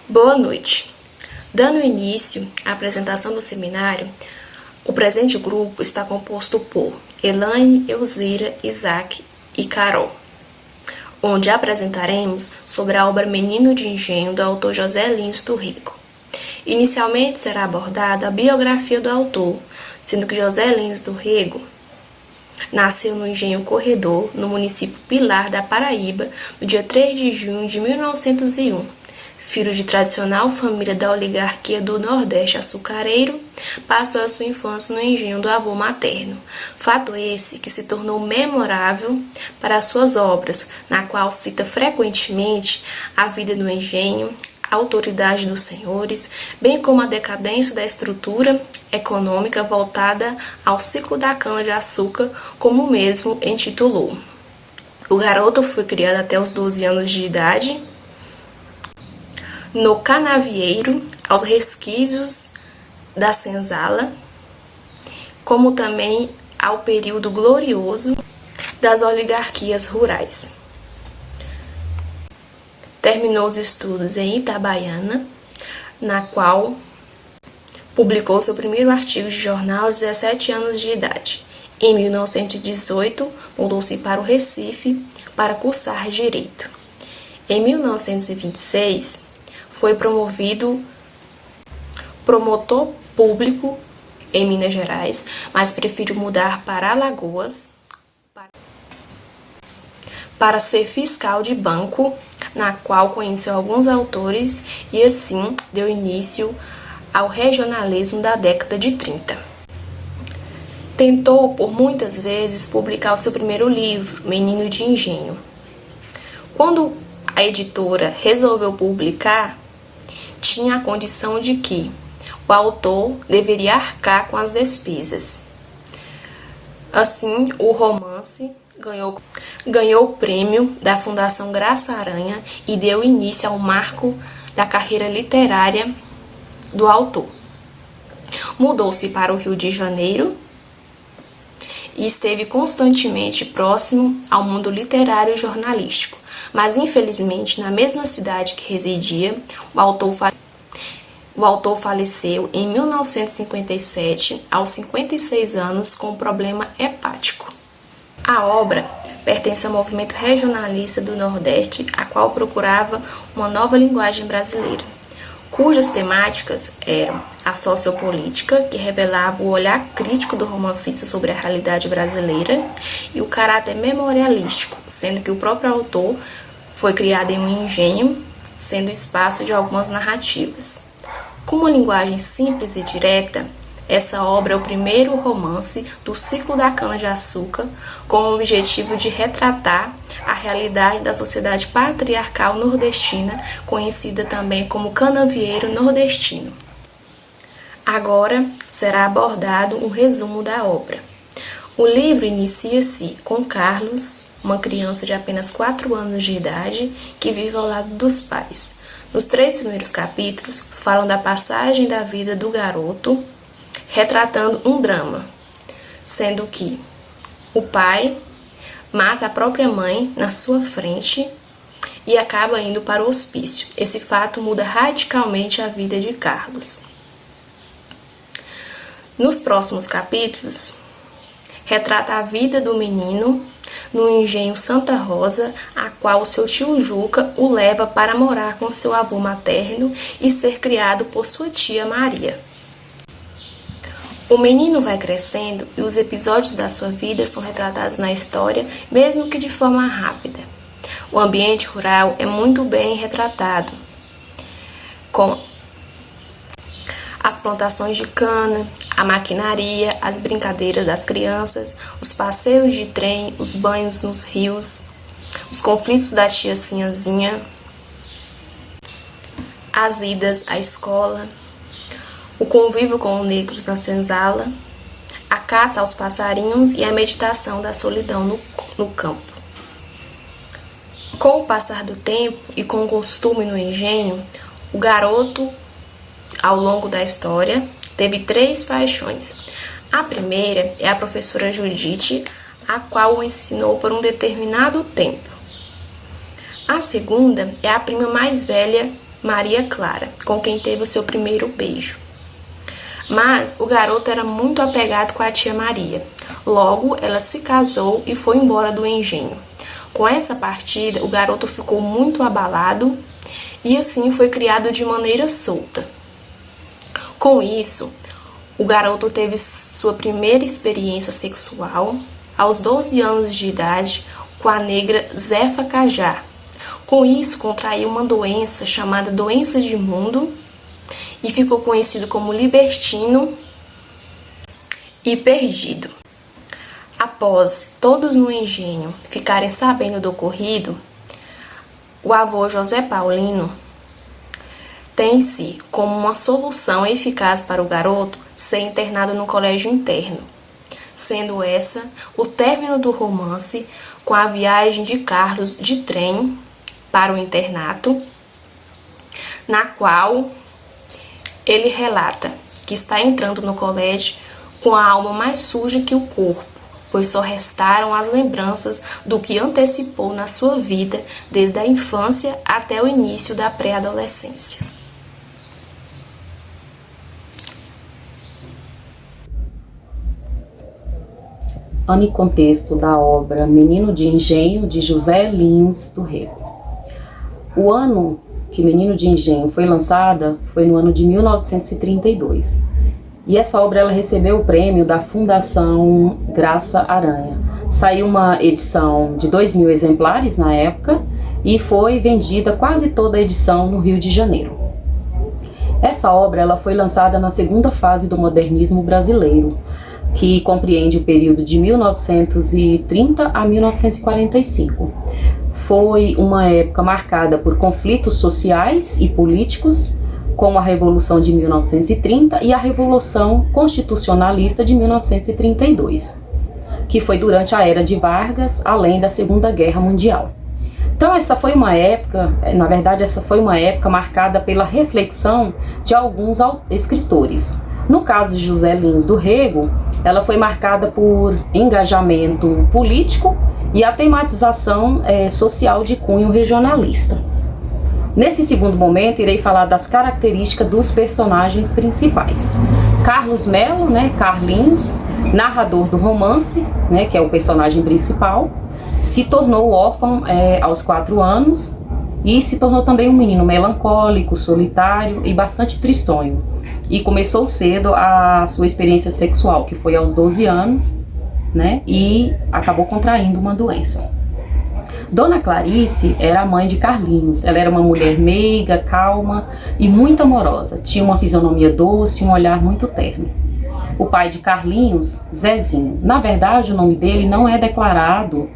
Boa noite. Dando início à apresentação do seminário, o presente grupo está composto por Elaine, Elzira, Isaac e Carol, onde apresentaremos sobre a obra Menino de Engenho, do autor José Lins do Rego. Inicialmente será abordada a biografia do autor, sendo que José Lins do Rego nasceu no Engenho Corredor, no município Pilar da Paraíba, no dia 3 de junho de 1901. Filho de tradicional família da oligarquia do Nordeste açucareiro, passou a sua infância no engenho do avô materno. Fato esse que se tornou memorável para suas obras, na qual cita frequentemente a vida no engenho, a autoridade dos senhores, bem como a decadência da estrutura econômica voltada ao ciclo da cana-de-açúcar, como o mesmo intitulou. O garoto foi criado até os 12 anos de idade no canavieiro, aos resquícios da senzala, como também ao período glorioso das oligarquias rurais. Terminou os estudos em Itabaiana, na qual publicou seu primeiro artigo de jornal aos 17 anos de idade. Em 1918, mudou-se para o Recife para cursar Direito. Em 1926, foi promovido promotor público em Minas Gerais, mas preferiu mudar para Alagoas para ser fiscal de banco, na qual conheceu alguns autores e assim deu início ao regionalismo da década de 30. Tentou por muitas vezes publicar o seu primeiro livro, Menino de Engenho. Quando a editora resolveu publicar, tinha a condição de que o autor deveria arcar com as despesas. Assim, o romance ganhou o prêmio da Fundação Graça Aranha e deu início ao marco da carreira literária do autor. Mudou-se para o Rio de Janeiro e esteve constantemente próximo ao mundo literário e jornalístico. Mas, infelizmente, na mesma cidade que residia, o autor faleceu em 1957, aos 56 anos, com problema hepático. A obra pertence ao movimento regionalista do Nordeste, a qual procurava uma nova linguagem brasileira, cujas temáticas eram a sociopolítica, que revelava o olhar crítico do romancista sobre a realidade brasileira, e o caráter memorialístico, sendo que o próprio autor foi criado em um engenho, sendo o espaço de algumas narrativas. Com uma linguagem simples e direta, essa obra é o primeiro romance do ciclo da cana-de-açúcar, com o objetivo de retratar a realidade da sociedade patriarcal nordestina, conhecida também como canavieiro nordestino. Agora será abordado um resumo da obra. O livro inicia-se com Carlos, uma criança de apenas 4 anos de idade, que vive ao lado dos pais. Nos 3 primeiros capítulos, falam da passagem da vida do garoto, retratando um drama, sendo que o pai mata a própria mãe na sua frente e acaba indo para o hospício. Esse fato muda radicalmente a vida de Carlos. Nos próximos capítulos, retrata a vida do menino no engenho Santa Rosa, a qual seu tio Juca o leva para morar com seu avô materno e ser criado por sua tia Maria. O menino vai crescendo e os episódios da sua vida são retratados na história, mesmo que de forma rápida. O ambiente rural é muito bem retratado, com as plantações de cana, a maquinaria, as brincadeiras das crianças, os passeios de trem, os banhos nos rios, os conflitos da tia Sinhazinha, as idas à escola, o convívio com os negros na senzala, a caça aos passarinhos e a meditação da solidão no campo. Com o passar do tempo e com o costume no engenho, o garoto, ao longo da história, teve 3 paixões. A primeira é a professora Judite, a qual o ensinou por um determinado tempo. A segunda é a prima mais velha Maria Clara, com quem teve o seu primeiro beijo. Mas o garoto era muito apegado com a tia Maria. Logo, ela se casou e foi embora do engenho. Com essa partida, o garoto ficou muito abalado e assim foi criado de maneira solta. Com isso, o garoto teve sua primeira experiência sexual aos 12 anos de idade com a negra Zefa Cajá. Com isso, contraiu uma doença chamada doença de Mundo e ficou conhecido como libertino e perdido. Após todos no engenho ficarem sabendo do ocorrido, o avô José Paulino tem-se como uma solução eficaz para o garoto ser internado no colégio interno, sendo essa o término do romance com a viagem de Carlos de trem para o internato, na qual ele relata que está entrando no colégio com a alma mais suja que o corpo, pois só restaram as lembranças do que antecipou na sua vida desde a infância até o início da pré-adolescência. Ano e contexto da obra Menino de Engenho, de José Lins do Rego. O ano que Menino de Engenho foi lançada foi no ano de 1932. E essa obra ela recebeu o prêmio da Fundação Graça Aranha. Saiu uma edição de 2.000 exemplares na época e foi vendida quase toda a edição no Rio de Janeiro. Essa obra ela foi lançada na segunda fase do modernismo brasileiro, que compreende o período de 1930 a 1945. Foi uma época marcada por conflitos sociais e políticos, como a Revolução de 1930 e a Revolução Constitucionalista de 1932, que foi durante a era de Vargas, além da Segunda Guerra Mundial. Então essa foi uma época marcada pela reflexão de alguns escritores. No caso de José Lins do Rego, ela foi marcada por engajamento político e a tematização social de cunho regionalista. Nesse segundo momento, irei falar das características dos personagens principais. Carlos Melo, Carlinhos, narrador do romance, que é o personagem principal, se tornou órfão aos 4 anos e se tornou também um menino melancólico, solitário e bastante tristonho. E começou cedo a sua experiência sexual, que foi aos 12 anos, e acabou contraindo uma doença. Dona Clarice era a mãe de Carlinhos. Ela era uma mulher meiga, calma e muito amorosa. Tinha uma fisionomia doce e um olhar muito terno. O pai de Carlinhos, Zezinho. Na verdade, o nome dele não é declarado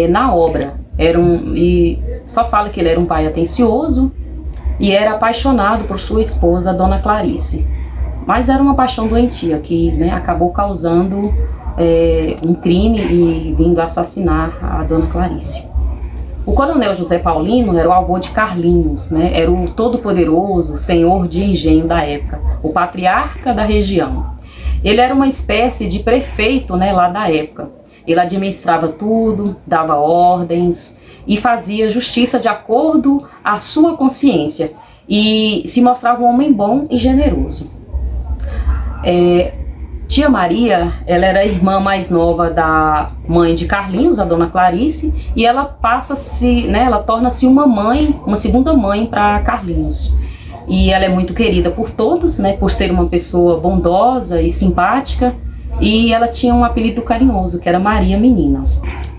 na obra. E só fala que ele era um pai atencioso e era apaixonado por sua esposa, Dona Clarice. Mas era uma paixão doentia que acabou causando um crime e vindo assassinar a Dona Clarice. O coronel José Paulino era o avô de Carlinhos, era o todo-poderoso senhor de engenho da época, o patriarca da região. Ele era uma espécie de prefeito lá da época. Ele administrava tudo, dava ordens e fazia justiça de acordo à sua consciência e se mostrava um homem bom e generoso. Tia Maria, ela era a irmã mais nova da mãe de Carlinhos, a Dona Clarice, e ela ela torna-se uma segunda mãe para Carlinhos. E ela é muito querida por todos, por ser uma pessoa bondosa e simpática, e ela tinha um apelido carinhoso, que era Maria Menina.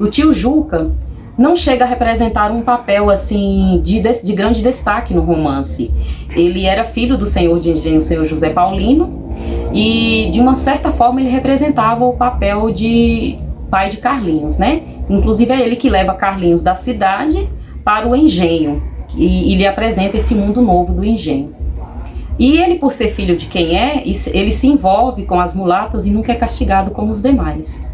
O tio Juca não chega a representar um papel assim de grande destaque no romance. Ele era filho do senhor de engenho, o senhor José Paulino, e de uma certa forma ele representava o papel de pai de Carlinhos, Inclusive é ele que leva Carlinhos da cidade para o engenho e lhe apresenta esse mundo novo do engenho. E ele, por ser filho de quem ele se envolve com as mulatas e nunca é castigado como os demais.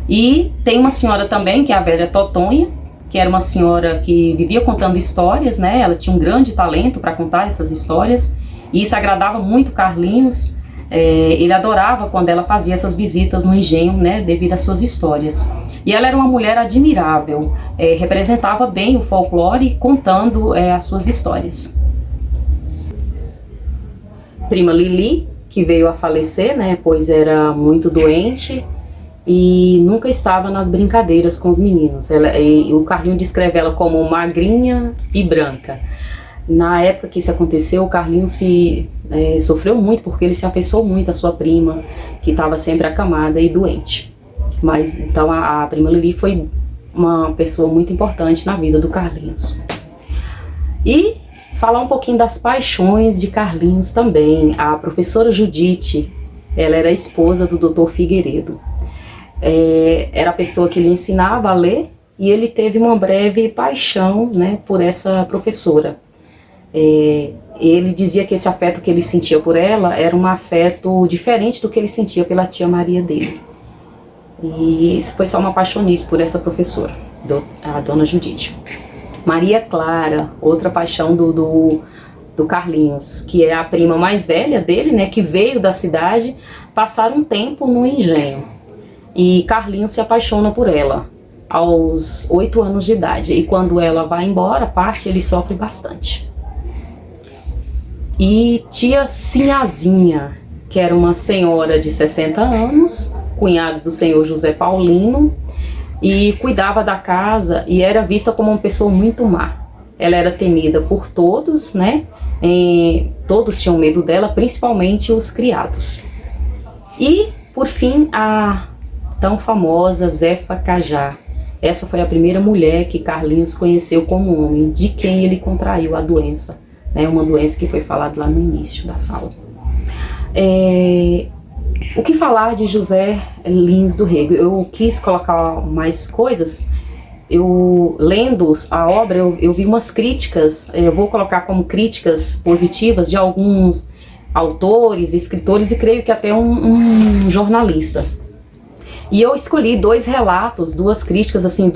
E tem uma senhora também, que é a velha Totonha, que era uma senhora que vivia contando histórias, Ela tinha um grande talento para contar essas histórias, e isso agradava muito Carlinhos. Ele adorava quando ela fazia essas visitas no engenho, devido às suas histórias. E ela era uma mulher admirável, representava bem o folclore contando as suas histórias. prima Lili, que veio a falecer, né, pois era muito doente e nunca estava nas brincadeiras com os meninos. O Carlinho descreve ela como magrinha e branca. Na época que isso aconteceu, o Carlinho sofreu muito, porque ele se afeiçoou muito à sua prima, que estava sempre acamada e doente. Mas então a prima Lili foi uma pessoa muito importante na vida do Carlinhos. E falar um pouquinho das paixões de Carlinhos também. A professora Judite, ela era esposa do Dr. Figueiredo. Era a pessoa que lhe ensinava a ler, e ele teve uma breve paixão, né, por essa professora. Ele dizia que esse afeto que ele sentia por ela era um afeto diferente do que ele sentia pela tia Maria dele. E isso foi só uma paixonite por essa professora, a dona Judite. Maria Clara, outra paixão do Carlinhos, que é a prima mais velha dele, né, que veio da cidade passar um tempo no engenho. E Carlinhos se apaixona por ela aos 8 anos de idade. E quando ela vai embora, ele sofre bastante. E tia Sinhazinha, que era uma senhora de 60 anos, cunhada do senhor José Paulino, e cuidava da casa e era vista como uma pessoa muito má. Ela era temida por todos, né? Todos tinham medo dela, principalmente os criados. E, por fim, a tão famosa Zefa Cajá. Essa foi a primeira mulher que Carlinhos conheceu como homem, de quem ele contraiu a doença, né? Uma doença que foi falada lá no início da fala. O que falar de José Lins do Rego? Eu quis colocar mais coisas. Eu, lendo a obra, eu vi umas críticas, eu vou colocar como críticas positivas de alguns autores, escritores e creio que até um jornalista. E eu escolhi 2 relatos, 2 críticas, assim,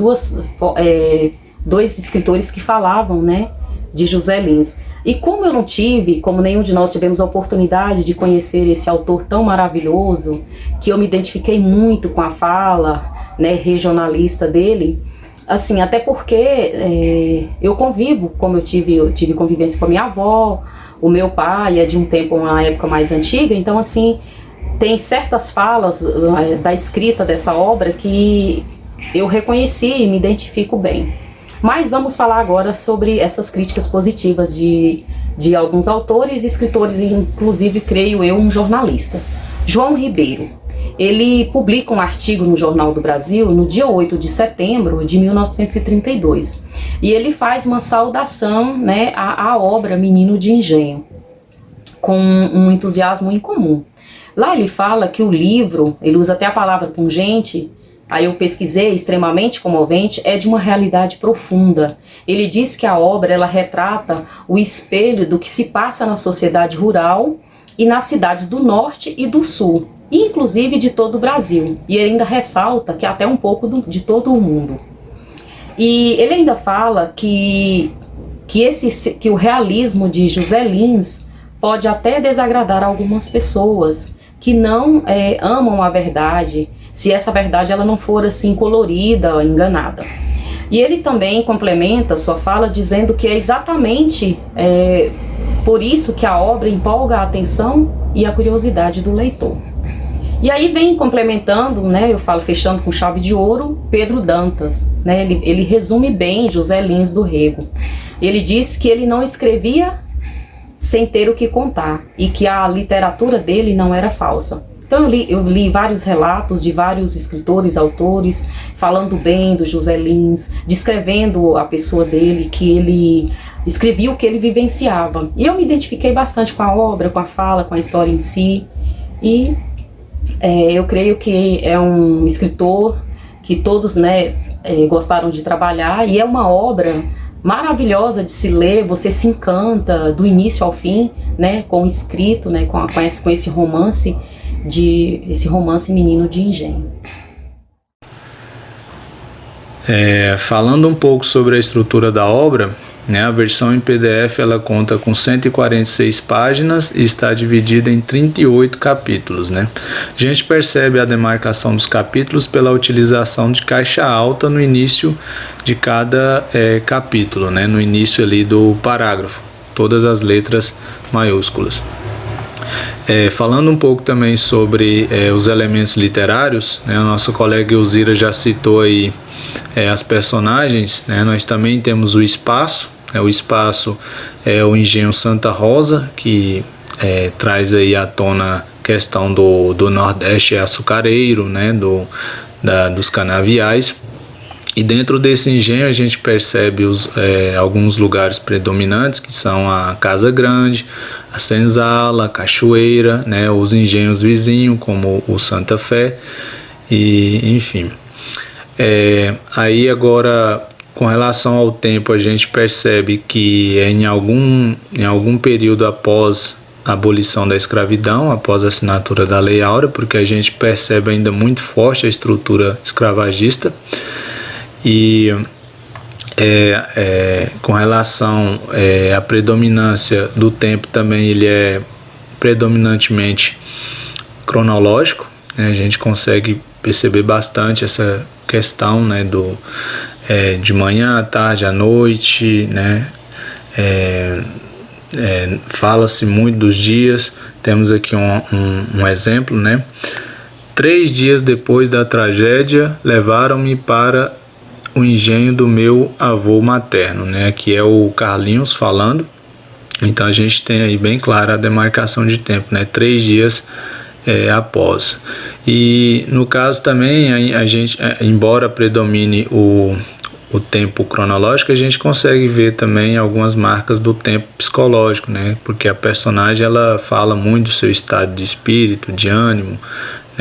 dois escritores que falavam, né, de José Lins. E como eu não tive, como nenhum de nós tivemos a oportunidade de conhecer esse autor tão maravilhoso, que eu me identifiquei muito com a fala, né, regionalista dele, assim, até porque eu convivo, como eu tive convivência com a minha avó, o meu pai é de um tempo, uma época mais antiga, então assim, tem certas falas da escrita dessa obra que eu reconheci e me identifico bem. Mas vamos falar agora sobre essas críticas positivas de alguns autores, escritores e inclusive, creio eu, um jornalista. João Ribeiro, ele publica um artigo no Jornal do Brasil no dia 8 de setembro de 1932. E ele faz uma saudação, né, à obra Menino de Engenho, com um entusiasmo incomum. Lá ele fala que o livro, ele usa até a palavra pungente, aí eu pesquisei, extremamente comovente, é de uma realidade profunda. Ele diz que a obra, ela retrata o espelho do que se passa na sociedade rural e nas cidades do norte e do sul, inclusive de todo o Brasil. E ele ainda ressalta que até um pouco de todo o mundo. E ele ainda fala que o realismo de José Lins pode até desagradar algumas pessoas que não amam a verdade, se essa verdade ela não for assim colorida, enganada. E ele também complementa sua fala dizendo que é exatamente por isso que a obra empolga a atenção e a curiosidade do leitor. E aí vem complementando, né, eu falo fechando com chave de ouro, Pedro Dantas, né, ele resume bem José Lins do Rego. Ele diz que ele não escrevia sem ter o que contar e que a literatura dele não era falsa. Então eu li vários relatos de vários escritores, autores, falando bem do José Lins, descrevendo a pessoa dele, que ele escrevia o que ele vivenciava. E eu me identifiquei bastante com a obra, com a fala, com a história em si. E eu creio que é um escritor que todos, né, gostaram de trabalhar, e é uma obra maravilhosa de se ler, você se encanta do início ao fim, né, com o escrito, né, com esse romance, Menino de Engenho. Falando um pouco sobre a estrutura da obra, né, a versão em PDF ela conta com 146 páginas e está dividida em 38 capítulos, né? A gente percebe a demarcação dos capítulos pela utilização de caixa alta no início de cada capítulo, né? No início ali do parágrafo, todas as letras maiúsculas. Falando um pouco também sobre os elementos literários, né, a nossa colega Elzira já citou aí as personagens, né, nós também temos o espaço. O espaço é o engenho Santa Rosa, que traz aí à tona a questão do Nordeste açucareiro, né, dos canaviais. E dentro desse engenho a gente percebe alguns lugares predominantes, que são a Casa Grande, a Senzala, a Cachoeira, né, os engenhos vizinhos, como o Santa Fé, e enfim. Aí agora, com relação ao tempo, a gente percebe que em algum período após a abolição da escravidão, após a assinatura da Lei Áurea, porque a gente percebe ainda muito forte a estrutura escravagista. E com relação à predominância do tempo também, ele é predominantemente cronológico, né? A gente consegue perceber bastante essa questão, né, de manhã, à tarde, à noite, né? Fala-se muito dos dias. Temos aqui um exemplo, né? 3 dias depois da tragédia, levaram-me para o engenho do meu avô materno, né? Aqui é o Carlinhos falando. Então a gente tem aí bem clara a demarcação de tempo, né? 3 dias após. E no caso também, a gente, embora predomine o tempo cronológico, a gente consegue ver também algumas marcas do tempo psicológico, né? Porque a personagem, ela fala muito do seu estado de espírito, de ânimo,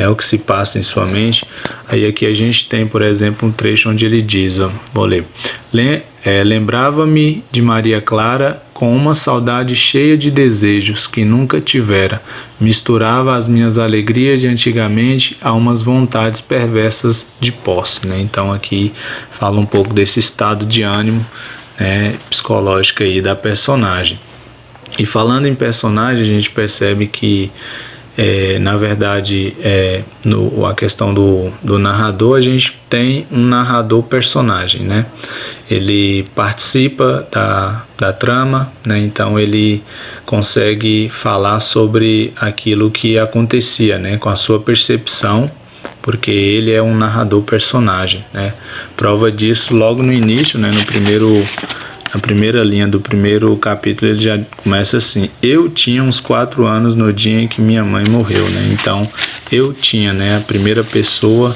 o que se passa em sua mente. Aí aqui a gente tem, por exemplo, um trecho onde ele diz, vou ler: lembrava-me de Maria Clara com uma saudade cheia de desejos que nunca tivera, misturava as minhas alegrias de antigamente a umas vontades perversas de posse, né? Então aqui fala um pouco desse estado de ânimo, né, psicológico aí da personagem. E falando em personagem, a gente percebe que na verdade, a questão do narrador, a gente tem um narrador personagem, né? Ele participa da trama, né? Então ele consegue falar sobre aquilo que acontecia, né? Com a sua percepção, porque ele é um narrador personagem, né? Prova disso logo no início, né? Na primeira linha do primeiro capítulo, ele já começa assim: eu tinha uns 4 anos no dia em que minha mãe morreu, né? Então, eu tinha, né? A primeira pessoa,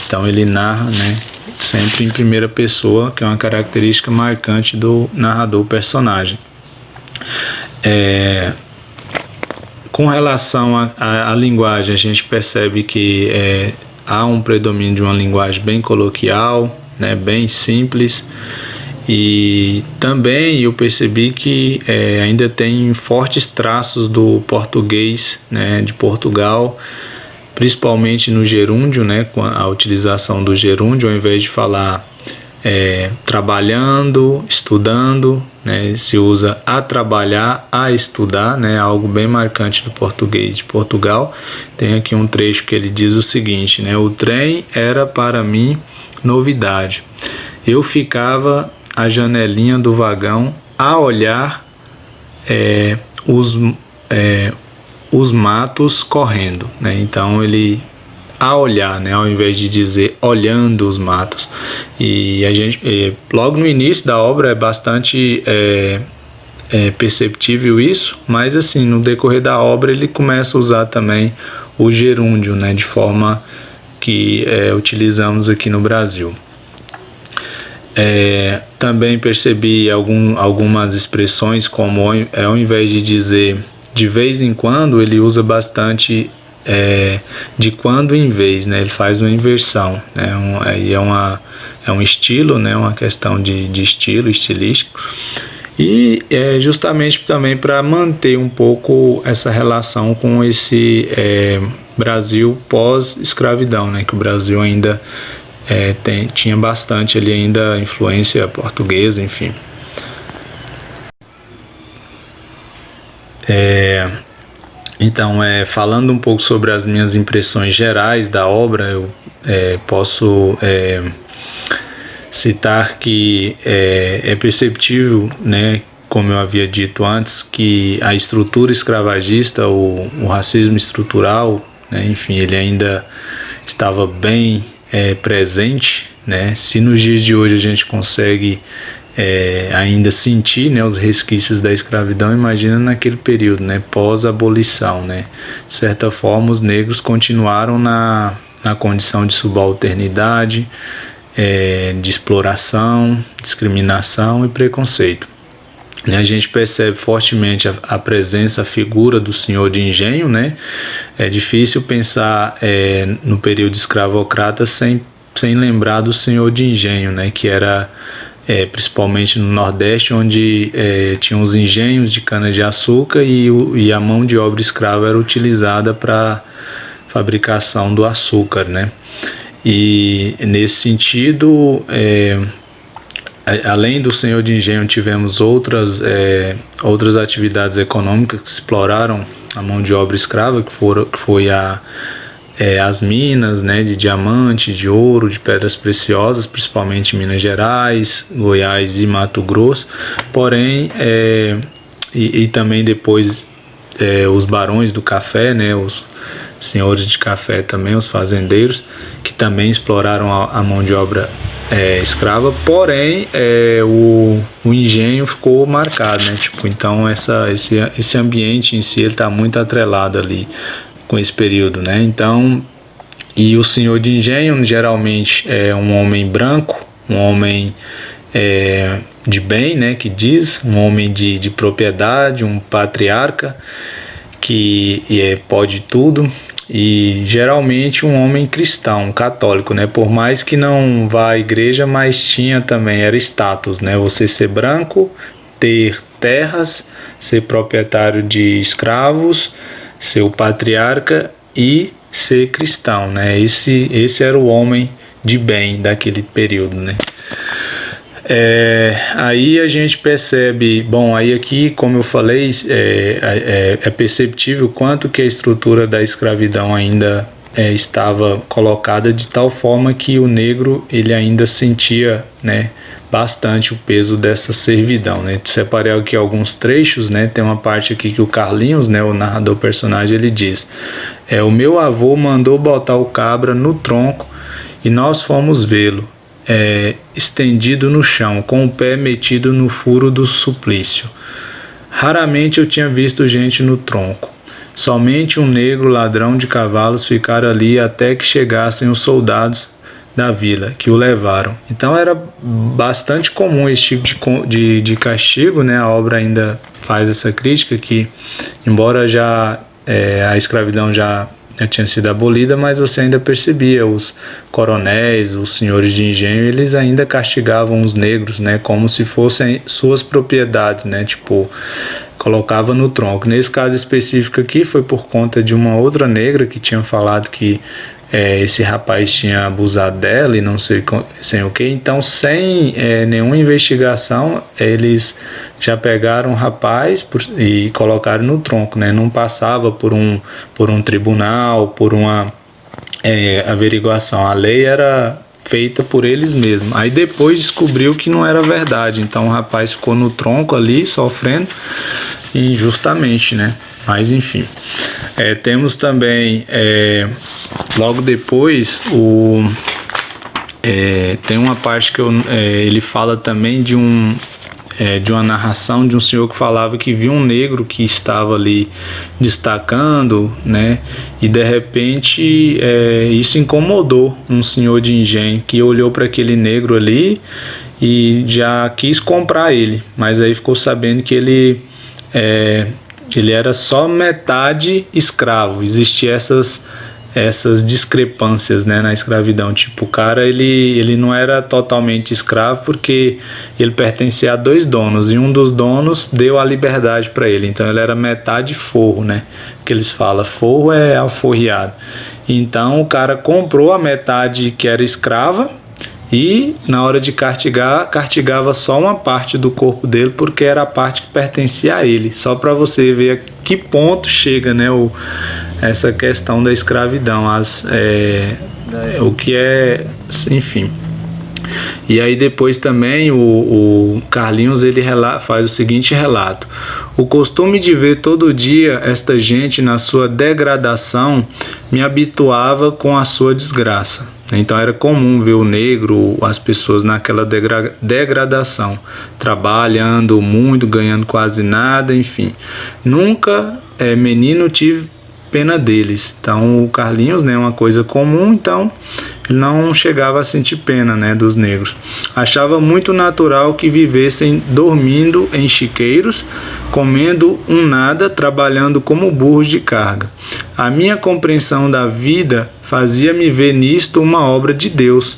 então ele narra, né? Sempre em primeira pessoa, que é uma característica marcante do narrador personagem. Com relação à linguagem, a gente percebe que há um predomínio de uma linguagem bem coloquial, né? Bem simples. E também eu percebi que ainda tem fortes traços do português, né, de Portugal, principalmente no gerúndio, né, com a utilização do gerúndio, ao invés de falar trabalhando, estudando, né, se usa a trabalhar, a estudar, né, algo bem marcante do português de Portugal. Tem aqui um trecho que ele diz o seguinte, né: o trem era para mim novidade. Eu ficava à janelinha do vagão a olhar os matos correndo, né? Então ele a olhar, né? Ao invés de dizer olhando os matos. E a gente logo no início da obra é bastante perceptível isso, mas assim no decorrer da obra ele começa a usar também o gerúndio, né? De forma que utilizamos aqui no Brasil. Também percebi algumas expressões, como ao invés de dizer de vez em quando, ele usa bastante de quando em vez, né? Ele faz uma inversão, né? Aí é um estilo, né? Uma questão de estilo, estilístico. E justamente também para manter um pouco essa relação com esse Brasil pós-escravidão, né? Que o Brasil ainda tinha bastante ali ainda influência portuguesa, enfim. Então, falando um pouco sobre as minhas impressões gerais da obra, eu posso citar que é perceptível, né, como eu havia dito antes, que a estrutura escravagista, o racismo estrutural, né, enfim, ele ainda estava bem presente, né? Se nos dias de hoje a gente consegue ainda sentir, né, os resquícios da escravidão, imagina naquele período, né, pós-abolição, né? De certa forma, os negros continuaram na condição de subalternidade, de exploração, discriminação e preconceito. A gente percebe fortemente a presença, a figura do senhor de engenho, né? É difícil pensar no período escravocrata sem lembrar do senhor de engenho, né? Que era principalmente no Nordeste, onde tinham os engenhos de cana-de-açúcar e a mão de obra escrava era utilizada para fabricação do açúcar, né? E nesse sentido, além do senhor de engenho, tivemos outras atividades econômicas que exploraram a mão de obra escrava, que foi as minas, né, de diamante, de ouro, de pedras preciosas, principalmente em Minas Gerais, Goiás e Mato Grosso. Porém, e também depois os barões do café, né, os senhores de café também, os fazendeiros, que também exploraram a mão de obra escrava, porém o engenho ficou marcado, né? Tipo, então esse ambiente em si está muito atrelado ali com esse período, né? Então, e o senhor de engenho geralmente é um homem branco, um homem de bem, né? Que diz, um homem de propriedade, um patriarca que pode tudo. E geralmente um homem cristão, um católico, né? Por mais que não vá à igreja, mas era status, né? Você ser branco, ter terras, ser proprietário de escravos, ser o patriarca e ser cristão, né? Esse era o homem de bem daquele período, né? Aí a gente percebe, aí aqui, como eu falei, é perceptível quanto que a estrutura da escravidão ainda estava colocada de tal forma que o negro ele ainda sentia, né, bastante o peso dessa servidão, né? Separei aqui alguns trechos, né? Tem uma parte aqui que o Carlinhos, né, o narrador personagem, ele diz: o meu avô mandou botar o cabra no tronco e nós fomos vê-lo. Estendido no chão, com o pé metido no furo do suplício. Raramente eu tinha visto gente no tronco. Somente um negro ladrão de cavalos ficara ali até que chegassem os soldados da vila, que o levaram. Então era bastante comum esse tipo de castigo, né? A obra ainda faz essa crítica que, embora a escravidão já tinha sido abolida, mas você ainda percebia os coronéis, os senhores de engenho, eles ainda castigavam os negros, né, como se fossem suas propriedades, né, tipo, colocava no tronco. Nesse caso específico aqui foi por conta de uma outra negra que tinha falado que esse rapaz tinha abusado dela e não sei sem o que. Então, sem nenhuma investigação, eles já pegaram o rapaz e colocaram no tronco, né? Não passava por um tribunal, por uma averiguação. A lei era feita por eles mesmos. Aí depois descobriu que não era verdade. Então o rapaz ficou no tronco ali sofrendo injustamente, né? Mas enfim, temos também logo depois tem uma parte que ele fala também de uma narração de um senhor que falava que viu um negro que estava ali destacando, né? E de repente isso incomodou um senhor de engenho que olhou para aquele negro ali e já quis comprar ele, mas aí ficou sabendo que ele era só metade escravo. Existiam essas discrepâncias, né, na escravidão. Tipo, o cara ele não era totalmente escravo porque ele pertencia a dois donos e um dos donos deu a liberdade para ele. Então ele era metade forro, né? Que eles falam, forro é alforriado. Então o cara comprou a metade que era escrava e na hora de castigava só uma parte do corpo dele, porque era a parte que pertencia a ele. Só para você ver a que ponto chega, né, essa questão da escravidão, o que enfim. E aí depois também o Carlinhos ele faz o seguinte relato: o costume de ver todo dia esta gente na sua degradação me habituava com a sua desgraça. Então era comum ver o negro, as pessoas naquela degradação, trabalhando muito, ganhando quase nada, enfim. Nunca, menino, tive pena deles. Então o Carlinhos, né, uma coisa comum, então ele não chegava a sentir pena, né, dos negros. Achava muito natural que vivessem dormindo em chiqueiros, comendo um nada, trabalhando como burros de carga. A minha compreensão da vida fazia-me ver nisto uma obra de Deus.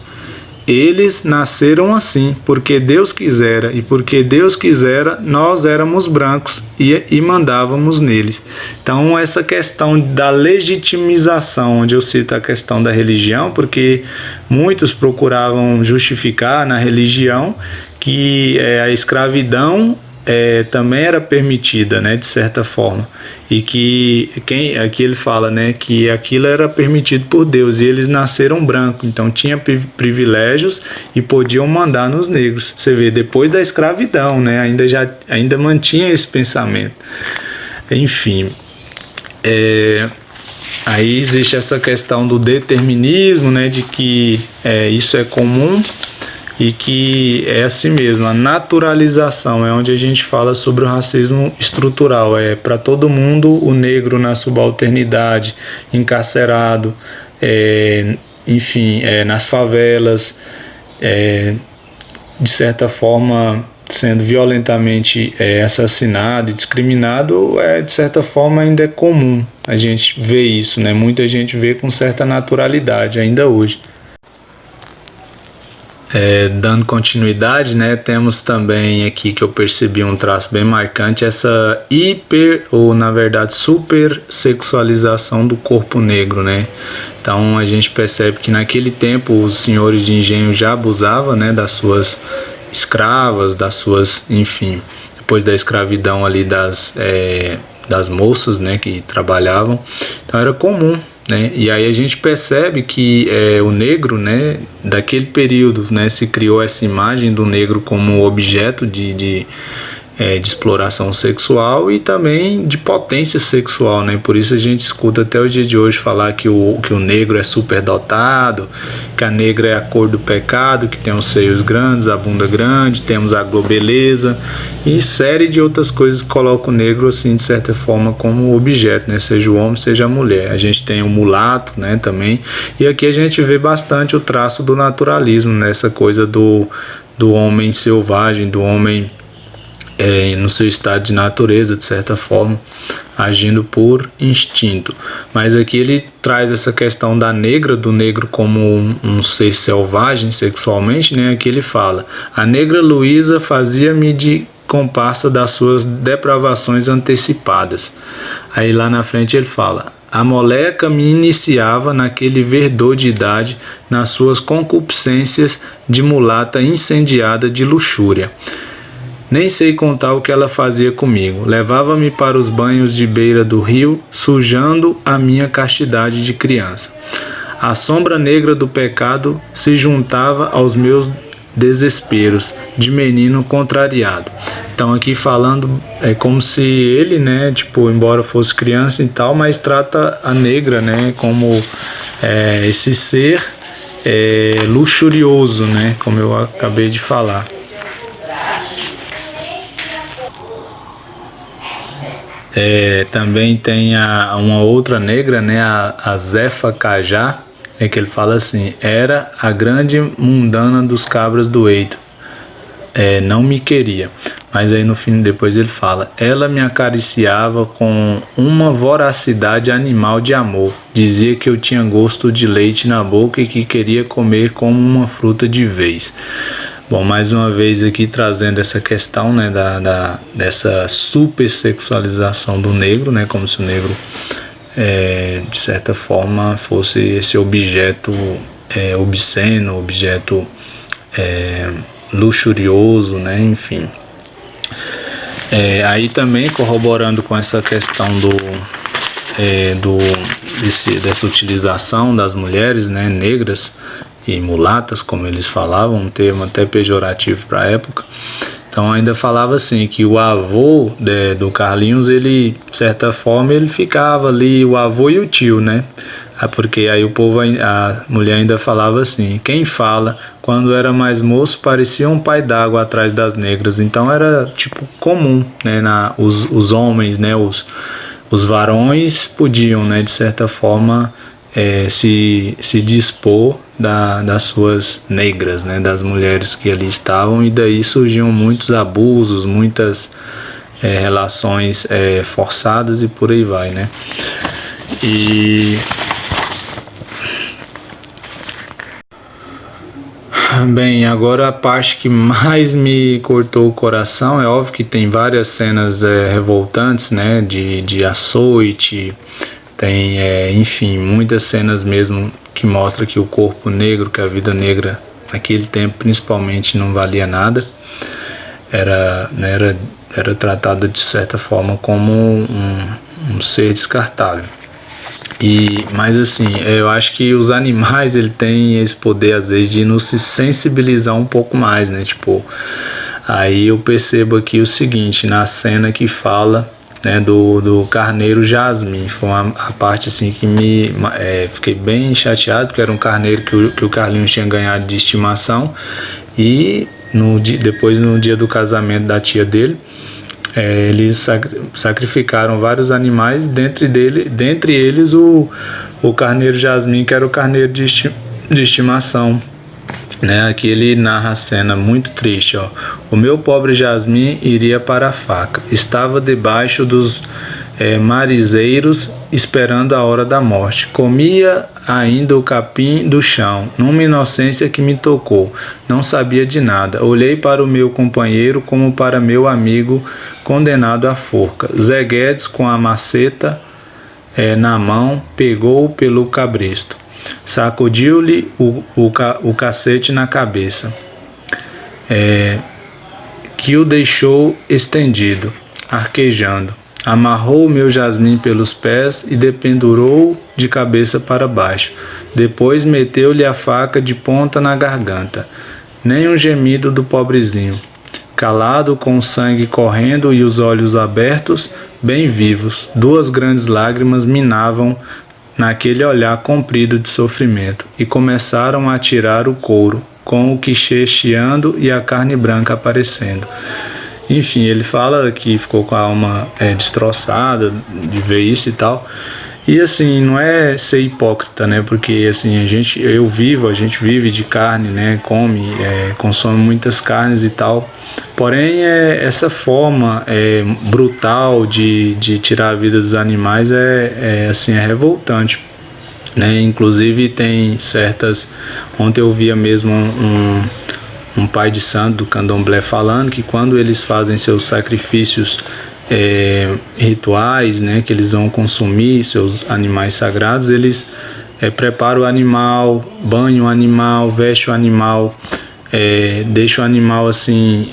Eles nasceram assim, porque Deus quisera, e porque Deus quisera, nós éramos brancos e mandávamos neles. Então, essa questão da legitimização, onde eu cito a questão da religião, porque muitos procuravam justificar na religião que a escravidão também era permitida, né, de certa forma, e que aqui ele fala, né, que aquilo era permitido por Deus e eles nasceram brancos, então tinha privilégios e podiam mandar nos negros. Você vê, depois da escravidão, né, ainda mantinha esse pensamento. Enfim, aí existe essa questão do determinismo, né, de que isso é comum. E que é assim mesmo, a naturalização é onde a gente fala sobre o racismo estrutural. Para todo mundo, o negro na subalternidade, encarcerado, enfim, nas favelas, de certa forma sendo violentamente assassinado e discriminado, de certa forma ainda é comum a gente ver isso, né? Muita gente vê com certa naturalidade ainda hoje. Dando continuidade, né, temos também aqui que eu percebi um traço bem marcante, essa ou na verdade super sexualização do corpo negro, né? Então a gente percebe que naquele tempo os senhores de engenho já abusavam, né, das suas escravas, enfim, depois da escravidão ali das moças, né, que trabalhavam, então era comum. Né? E aí a gente percebe que o negro, né, daquele período, né, se criou essa imagem do negro como objeto de exploração sexual e também de potência sexual, né? Por isso a gente escuta até o dia de hoje falar que o negro é superdotado, que a negra é a cor do pecado, que tem os seios grandes, a bunda grande, temos a globeleza e série de outras coisas que colocam o negro assim de certa forma como objeto, né? Seja o homem, seja a mulher. A gente tem o mulato, né, também, e aqui a gente vê bastante o traço do naturalismo, nessa coisa do homem selvagem, do homem no seu estado de natureza, de certa forma, agindo por instinto. Mas aqui ele traz essa questão da negra, do negro como um ser selvagem sexualmente, né? Aqui ele fala: a negra Luísa fazia-me de comparsa das suas depravações antecipadas. Aí lá na frente ele fala: a moleca me iniciava naquele verdor de idade, nas suas concupiscências de mulata incendiada de luxúria. Nem sei contar o que ela fazia comigo. Levava-me para os banhos de beira do rio, sujando a minha castidade de criança. A sombra negra do pecado se juntava aos meus desesperos de menino contrariado. Então aqui falando como se ele, né, tipo, embora fosse criança e tal, mas trata a negra, né, como esse ser luxurioso, né, como eu acabei de falar. Também tem uma outra negra, né, a Zefa Cajá, que ele fala assim: era a grande mundana dos cabras do eito, não me queria. Mas aí no fim, depois ele fala: ela me acariciava com uma voracidade animal de amor, dizia que eu tinha gosto de leite na boca e que queria comer como uma fruta de vez. Bom, mais uma vez aqui trazendo essa questão, né, dessa supersexualização do negro, né, como se o negro, de certa forma, fosse esse objeto obsceno, objeto luxurioso, né, enfim. Aí também corroborando com essa questão dessa utilização das mulheres, né, negras, e mulatas, como eles falavam, um termo até pejorativo para a época. Então ainda falava assim, que o avô do Carlinhos, ele, de certa forma, ele ficava ali, o avô e o tio, né? Porque aí a mulher ainda falava assim, quem fala, quando era mais moço, parecia um pai d'água atrás das negras. Então era tipo comum, né? Os homens, né? Os varões podiam, né? De certa forma, se dispor das suas negras, né, das mulheres que ali estavam, e daí surgiam muitos abusos, muitas relações forçadas e por aí vai, né. E bem, agora a parte que mais me cortou o coração, é óbvio que tem várias cenas revoltantes, né, de açoite, tem, enfim, muitas cenas mesmo que mostram que o corpo negro, que a vida negra naquele tempo principalmente não valia nada, era tratada de certa forma como um ser descartável. Mas assim, eu acho que os animais, ele tem esse poder às vezes de nos sensibilizar um pouco mais, né, tipo, aí eu percebo aqui o seguinte, na cena que fala, né, do carneiro Jasmim, foi a parte assim que fiquei bem chateado, porque era um carneiro que o Carlinhos tinha ganhado de estimação, e depois no dia do casamento da tia dele, eles sacrificaram vários animais, dentre eles o carneiro Jasmim, que era o carneiro de estimação, né? Aqui ele narra a cena muito triste, ó. O meu pobre Jasmim iria para a faca, estava debaixo dos marizeiros esperando a hora da morte, comia ainda o capim do chão, numa inocência que me tocou, não sabia de nada, olhei para o meu companheiro como para meu amigo condenado à forca. Zé Guedes, com a maceta na mão, pegou-o pelo cabresto, sacudiu-lhe o cacete na cabeça, que o deixou estendido, arquejando. Amarrou o meu Jasmim pelos pés e dependurou de cabeça para baixo. Depois meteu-lhe a faca de ponta na garganta. Nem um gemido do pobrezinho. Calado, com o sangue correndo e os olhos abertos, bem vivos, 2 grandes lágrimas minavam naquele olhar comprido de sofrimento, e começaram a tirar o couro, com o quichê chiando e a carne branca aparecendo. Enfim, ele fala que ficou com a alma destroçada de ver isso e tal. E assim, não é ser hipócrita, né? Porque assim, a gente vive de carne, né? Consome muitas carnes e tal. Porém, essa forma brutal de tirar a vida dos animais é revoltante, né? Inclusive tem certas... Ontem eu via mesmo um pai de santo do candomblé falando que quando eles fazem seus sacrifícios rituais, né, que eles vão consumir seus animais sagrados, eles preparam o animal, banham o animal, vestem o animal, deixam o animal assim,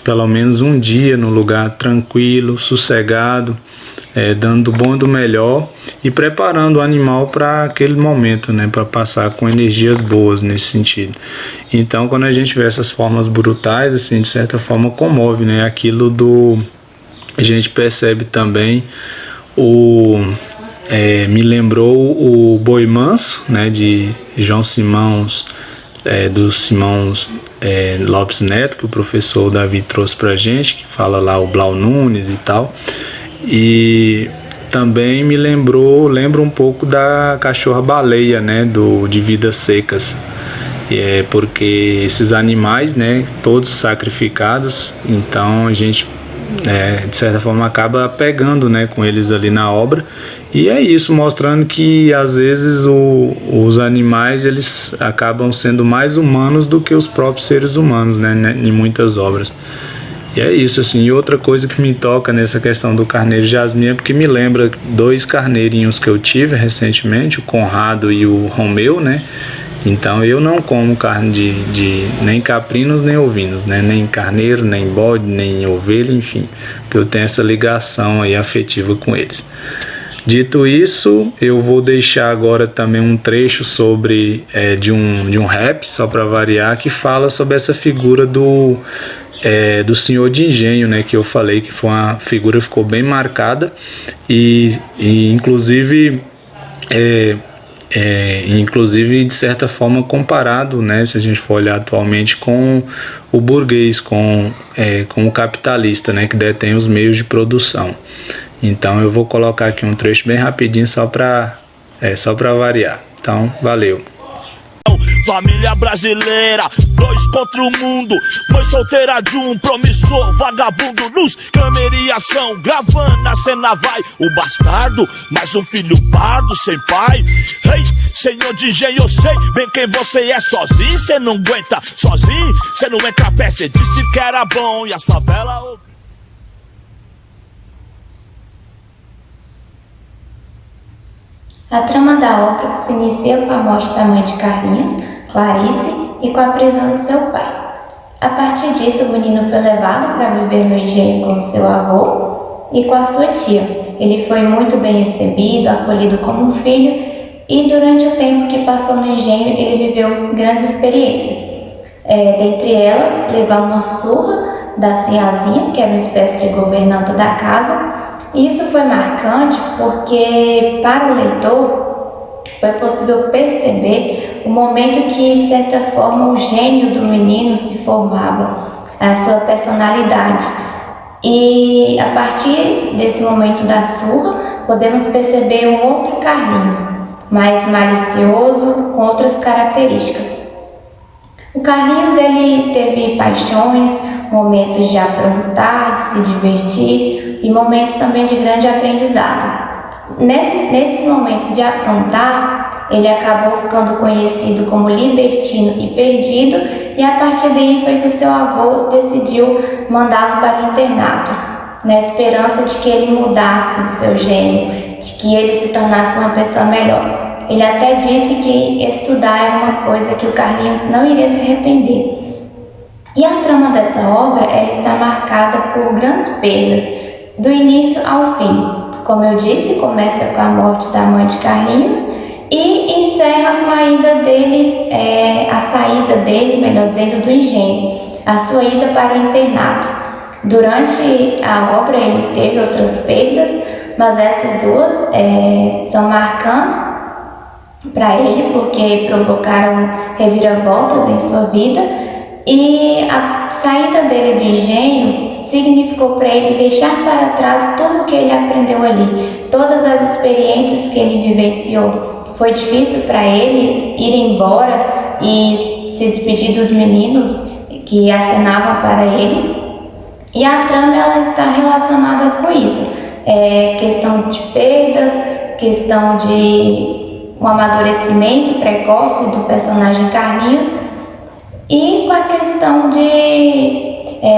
pelo menos um dia no lugar tranquilo, sossegado, dando do bom e do melhor e preparando o animal para aquele momento, né, para passar com energias boas nesse sentido. Então, quando a gente vê essas formas brutais, assim, de certa forma comove, né, a gente percebe também me lembrou o Boi Manso, né, de João Simões, do Simões Lopes Neto, que o professor Davi trouxe pra gente, que fala lá o Blau Nunes e tal. E também lembra um pouco da cachorra-baleia, né, de Vidas Secas. Porque esses animais, né, todos sacrificados, então a gente de certa forma acaba pegando, né, com eles ali na obra, e é isso, mostrando que às vezes os animais, eles acabam sendo mais humanos do que os próprios seres humanos, né, em muitas obras. E é isso, assim. E outra coisa que me toca nessa questão do carneiro Jasmim é porque me lembra 2 carneirinhos que eu tive recentemente, o Conrado e o Romeu, né? Então eu não como carne de nem caprinos nem ovinos, né? Nem carneiro, nem bode, nem ovelha, enfim, porque eu tenho essa ligação aí afetiva com eles. Dito isso, eu vou deixar agora também um trecho sobre de um rap, só para variar, que fala sobre essa figura do senhor de engenho, né, que eu falei que foi uma figura que ficou bem marcada e inclusive inclusive de certa forma comparado, né, se a gente for olhar atualmente, com o burguês, com o capitalista, né, que detém os meios de produção. Então eu vou colocar aqui um trecho bem rapidinho só para variar. Então, valeu. Família brasileira, 2 contra o mundo. Mãe solteira de um promissor, vagabundo, luz, câmera e ação. Gravando a cena vai o bastardo, mais um filho pardo sem pai. Ei, senhor de engenho, eu sei bem quem você é. Sozinho, cê não aguenta, sozinho, cê não entra a pé. Cê disse que era bom e as favelas... A trama da obra se inicia com a morte da mãe de Carlinhos, Clarice, e com a prisão de seu pai. A partir disso, o menino foi levado para viver no engenho com seu avô e com a sua tia. Ele foi muito bem recebido, acolhido como um filho, e durante o tempo que passou no engenho, ele viveu grandes experiências. Dentre elas, levar uma surra da sinhazinha, que era uma espécie de governanta da casa. Isso foi marcante porque, para o leitor, foi possível perceber o momento que, de certa forma, o gênio do menino se formava, a sua personalidade. E, a partir desse momento da surra, podemos perceber um outro Carlinhos, mais malicioso, com outras características. O Carlinhos, ele teve paixões, momentos de aprontar, de se divertir e momentos também de grande aprendizado. Nesses momentos de aprontar, ele acabou ficando conhecido como libertino e perdido, e a partir daí foi que o seu avô decidiu mandá-lo para o internato, na esperança de que ele mudasse o seu gênio, de que ele se tornasse uma pessoa melhor. Ele até disse que estudar era uma coisa que o Carlinhos não iria se arrepender. E a trama dessa obra, ela está marcada por grandes perdas, do início ao fim. Como eu disse, começa com a morte da mãe de Carlinhos e encerra com a ida dele, a saída dele, melhor dizendo, do engenho, a sua ida para o internato. Durante a obra ele teve outras perdas, mas essas duas são marcantes para ele porque provocaram reviravoltas em sua vida, e a saída dele do engenho significou para ele deixar para trás tudo o que ele aprendeu ali, todas as experiências que ele vivenciou. Foi difícil para ele ir embora e se despedir dos meninos que acenavam para ele, e a trama ela está relacionada com isso, questão de perdas, questão de um amadurecimento precoce do personagem Carlinhos, e com a questão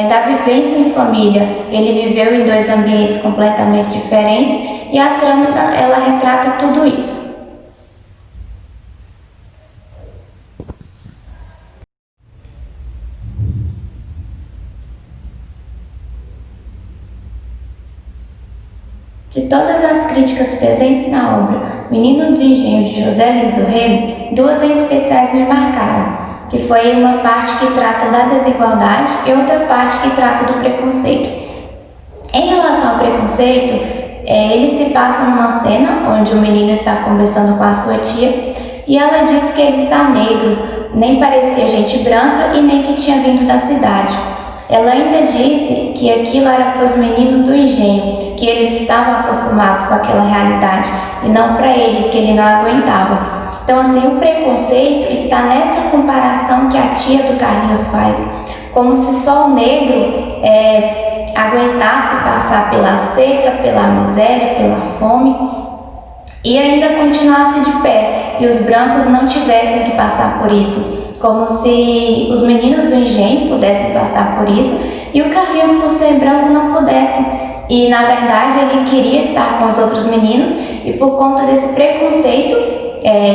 da vivência em família. Ele viveu em 2 ambientes completamente diferentes, e a trama ela retrata tudo isso. De todas as críticas presentes na obra Menino do Engenho de José Lins do Rego, 2 em especiais me marcaram, que foi uma parte que trata da desigualdade e outra parte que trata do preconceito. Em relação ao preconceito, ele se passa numa cena onde o menino está conversando com a sua tia e ela diz que ele está negro, nem parecia gente branca e nem que tinha vindo da cidade. Ela ainda disse que aquilo era para os meninos do engenho, que eles estavam acostumados com aquela realidade e não para ele, que ele não aguentava. Então, assim, o preconceito está nessa comparação que a tia do Carlinhos faz, como se só o negro aguentasse passar pela seca, pela miséria, pela fome e ainda continuasse de pé, e os brancos não tivessem que passar por isso, como se os meninos do engenho pudessem passar por isso e o Carlinhos, por ser branco, não pudesse. E, na verdade, ele queria estar com os outros meninos e, por conta desse preconceito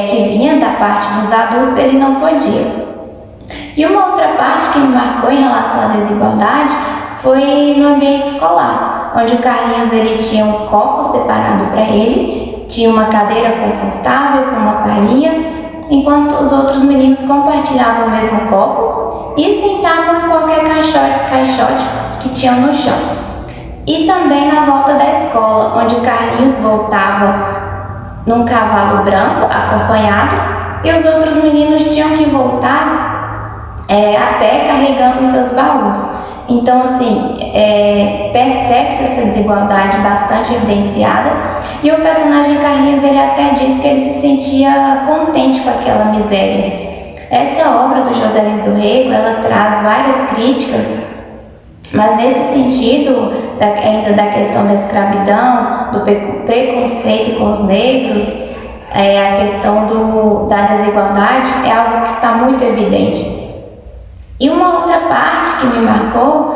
que vinha da parte dos adultos, ele não podia. E uma outra parte que me marcou em relação à desigualdade foi no ambiente escolar. onde o Carlinhos ele tinha um copo separado para ele, tinha uma cadeira confortável com uma palhinha, enquanto os outros meninos compartilhavam o mesmo copo e sentavam em qualquer caixote que tinham no chão. E também na volta da escola, onde o Carlinhos voltava num cavalo branco acompanhado e os outros meninos tinham que voltar a pé carregando seus baús. Então, assim, percebe-se essa desigualdade bastante evidenciada e o personagem Carlinhos, ele até diz que ele se sentia contente com aquela miséria. Essa obra do José Lins do Rego, ela traz várias críticas, mas nesse sentido, ainda da questão da escravidão, do preconceito com os negros, a questão da desigualdade é algo que está muito evidente. E uma outra parte que me marcou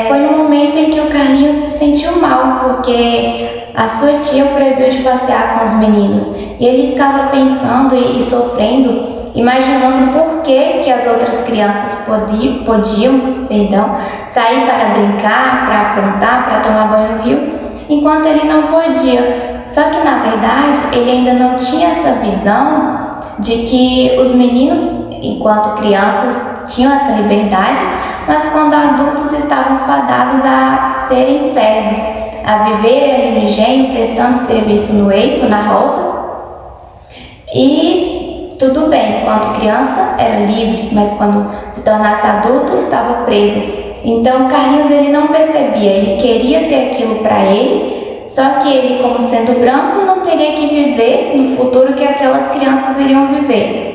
foi no momento em que o Carlinhos se sentiu mal, porque a sua tia o proibiu de passear com os meninos. E ele ficava pensando e sofrendo, imaginando por que as outras crianças podiam sair para brincar, para aprontar, para tomar banho no rio, enquanto ele não podia. Só que, na verdade, ele ainda não tinha essa visão de que os meninos, enquanto crianças, tinham essa liberdade, mas quando adultos estavam fadados a serem servos, a viver ali no engenho, prestando serviço no eito, na roça. E tudo bem, quando criança era livre, mas quando se tornasse adulto estava preso. Então o Carlinhos ele não percebia, ele queria ter aquilo para ele, só que ele, como sendo branco, não teria que viver no futuro que aquelas crianças iriam viver.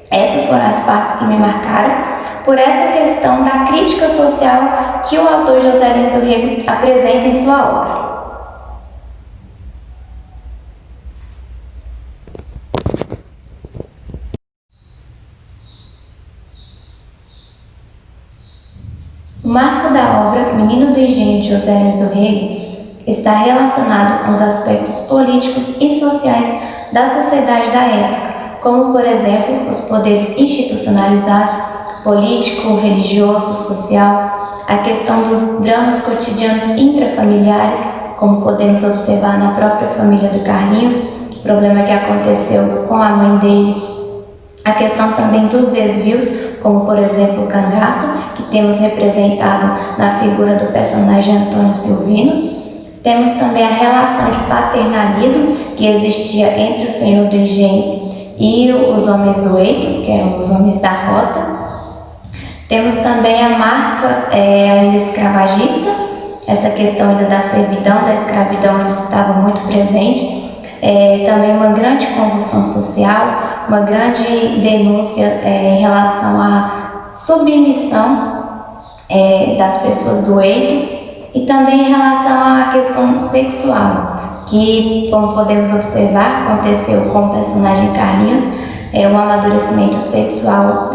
Essas foram as partes que me marcaram, por essa questão da crítica social que o autor José Lins do Rego apresenta em sua obra. O marco da obra Menino do Engenho de José Lins do Rego está relacionado com os aspectos políticos e sociais da sociedade da época, como, por exemplo, os poderes institucionalizados, político, religioso, social, a questão dos dramas cotidianos intrafamiliares, como podemos observar na própria família do Carlinhos, problema que aconteceu com a mãe dele, a questão também dos desvios, como, por exemplo, o cangaço, que temos representado na figura do personagem Antônio Silvino. Temos também a relação de paternalismo que existia entre o senhor do engenho e os homens do eito, que eram os homens da roça. Temos também a marca ainda escravagista, essa questão ainda da servidão, da escravidão ainda estava muito presente. Também uma grande convulsão social, uma grande denúncia em relação à submissão das pessoas do eito e também em relação à questão sexual, que, como podemos observar, aconteceu com o personagem Carlinhos, um amadurecimento sexual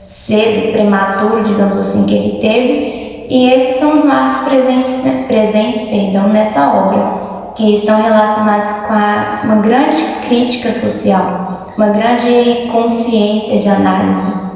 cedo, prematuro, digamos assim, que ele teve, e esses são os marcos presentes nessa obra, que estão relacionados com uma grande crítica social, uma grande consciência de análise.